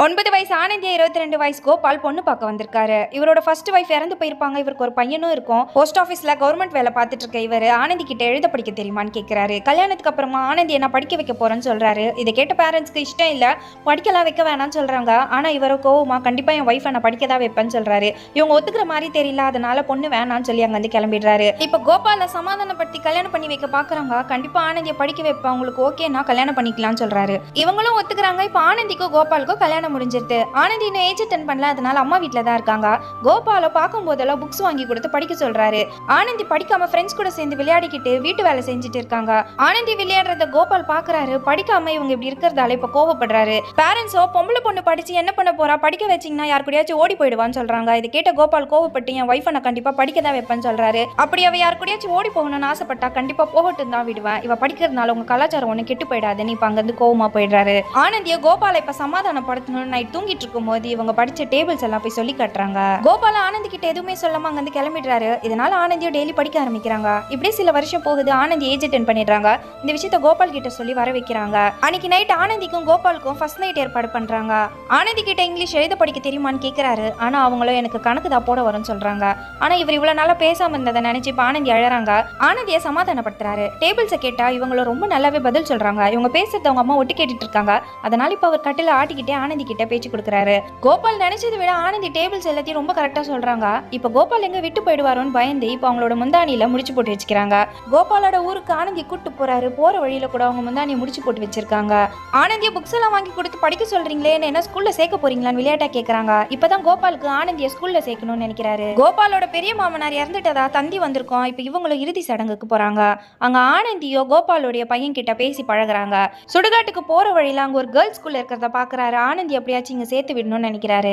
9 வயசு ஆனந்தியா 22 வயசு கோபால் பொண்ணு பார்க்க வந்திருக்காரு. இவரோட ஃபர்ஸ்ட் வைஃப் இறந்து போயிருப்பாங்க. இவருக்கு ஒரு பையனும் இருக்கும். போஸ்ட் ஆஃபீஸ்ல கவர்மெண்ட் வேலை பார்த்துட்டு இருக்க இவர் ஆனந்தி கிட்ட எழுத படிக்க தெரியுமான்னு கேட்கிறாரு. கல்யாணத்துக்கு அப்புறமா ஆனந்தி என்ன படிக்க வைக்க போறேன்னு சொல்றாரு. இதை கேட்ட பேரண்ட்ஸ்க்கு இஷ்டம் இல்ல, படிக்கலாம் வைக்க வேணாம்னு சொல்றாங்க. ஆனா இவரோ கோவமா கண்டிப்பா என் வைஃப் நான் படிக்க தான் வைப்பேன்னு சொல்றாரு. இவங்க ஒத்துக்கிற மாதிரி தெரியல, அதனால பொண்ணு வேணாம்னு சொல்லி அங்க வந்து கிளம்பிடுறாரு. இப்ப கோபால சமாதானப்படுத்தி கல்யாணம் பண்ணி வைக்க பாக்குறாங்க. கண்டிப்பா ஆனந்தியை படிக்க வைப்பேன், உங்களுக்கு ஓகேனா கல்யாணம் பண்ணிக்கலாம்னு சொல்றாரு. இவங்களும் ஒத்துக்கிறாங்க. இப்ப ஆனந்திக்கும் கோபாலுக்கும் கல்யாணம் முடிஞ்சிருது. ஆனந்தி இன்னும் ஏஜ் அட்டெண்ட் பண்ணல, அதனால அம்மா வீட்ல தான் இருக்காங்க. கோபால பார்க்கும் போதெல்லாம் புக்ஸ் வாங்கி கொடுத்து படிக்க சொல்றாரு. ஆனந்தி படிக்காம ஃப்ரெண்ட்ஸ் கூட சேர்ந்து விளையாடிக்கிட்டு வீட்டு வேலை செஞ்சுட்டு இருக்காங்க. ஆனந்தி விளையாடுறத கோபால் பாக்குறாரு. படிக்காம இவங்க இப்படி இருக்கிறதால இப்ப கோவப்படுறாரு. பேரண்ட்ஸோ பொம்பளை பொண்ணு படிச்சு என்ன பண்ண போறா, படிக்க வச்சீங்கன்னா யார் கூடயாச்சும் ஓடி போயிடுவான்னு சொல்றாங்க. இதை கேட்ட கோபால் கோவப்பட்டு என் வைஃபை நான் கண்டிப்பா படிக்க தான் வைப்பேன்னு சொல்றாரு. அப்படி அவ யார் கூடயாச்சும் ஓடி போகணும்னு ஆசைப்பட்டா கண்டிப்பா போகட்டும் தான் விடுவேன். இவ படிக்கிறதுனால உங்க கலாச்சாரம் ஒண்ணு கெட்டு போயிடாதுன்னு இப்ப அங்கிருந்து கோவமா போயிடுறாரு. ஆனந்திய கோபால இப்ப சமாதானப்படுத்தணும். நைட் தூங்கிட்டு இருக்கும் போது இவங்க படிச்ச டேபிள்ஸ் எல்லாம் போய் சொல்லி கட்டுறாங்க. கோபால ஆனந்தி கிட்ட எதுவுமே சொல்லாம அங்க வந்து கிளம்பிடுறாரு. இதனால ஆனந்தியும் டெய்லி படிக்க ஆரம்பிக்கிறாங்க. இப்படியே சில வருஷம் போகுது. ஆனந்தி ஏஜ் அட்டெண்ட் பண்ணிடுறாங்க. இந்த விஷயத்த கோபால் கிட்ட சொல்லி வர வைக்கிறாங்க. அன்னைக்கு நைட் ஆனந்திக்கும் கோபாலுக்கும் ஃபர்ஸ்ட் நைட் ஏற்பாடு பண்றாங்க. ஆனந்தி கிட்ட இங்கிலீஷ் எழுத படிக்க தெரியுமான்னு கேட்கிறாரு. ஆனா அவங்களும் எனக்கு கணக்கு தான் போட வரும்னு சொல்றாங்க. ஆனா இவர் இவ்வளவு நாளா பேசாம இருந்ததை நினைச்சு இப்ப ஆனந்தி அழறாங்க. ஆனந்தியை சமாதானப்படுத்துறாரு. டேபிள்ஸை கேட்டா இவங்களும் ரொம்ப நல்லாவே பதில் சொல்றாங்க. இவங்க பேசுறது அவங்க அம்மா ஒட்டு கேட்டுட்டு இருக்காங்க. அதனால இப்ப அவர் கட்டில ஆட்டிக்கிட்டே ஆனந்தி கிட்ட பேச்சு கொடுக்குறாரு. கோபால் நினைச்சதை விட ஆனந்தி டேபிள்ஸ் எல்லாத்தையும் ரொம்ப கரெக்டா சொல்றாங்க. இப்ப கோபால் எங்க விட்டு போயிடுவாரோன்னு பயந்து இப்ப அவங்களோட முந்தானியில முடிச்சு போட்டு வச்சுக்கிறாங்க. கோபாலோட ஊருக்கு ஆனந்தி கூட்டு போறாரு. போற வழியில கூட அவங்க முந்தானியை முடிச்சு போட்டு வச்சிருக்காங்க. ஆனந்திய புக்ஸ் எல்லாம் வாங்கி கொடுத்து படிக்க சொல்றீங்களே, என்ன ஸ்கூல்ல சேர்க்க போறீங்களான்னு விளையாட்டா கேக்குறாங்க. இப்பதான் கோபாலுக்கு ஆனந்திய ஸ்கூல்ல சேர்க்கணும்னு நினைக்கிறாரு. கோபாலோட பெரிய மாமனார் இறந்துட்டதா தந்தி வந்திருக்கோம். இப்ப இவங்களும் இறுதி சடங்குக்கு போறாங்க. அங்க ஆனந்தியோ கோபாலோடைய பையன் கிட்ட பேசி பழகுறாங்க. சுடுகாட்டுக்கு போற வழியில அங்க ஒரு கேர்ள்ஸ் ஸ்கூல்ல இருக்கிறத பாக்குறாரு. ஆனந்தி எப்படியாச்சும் இங்க சேர்த்து விடணும்னு நினைக்கிறாரு.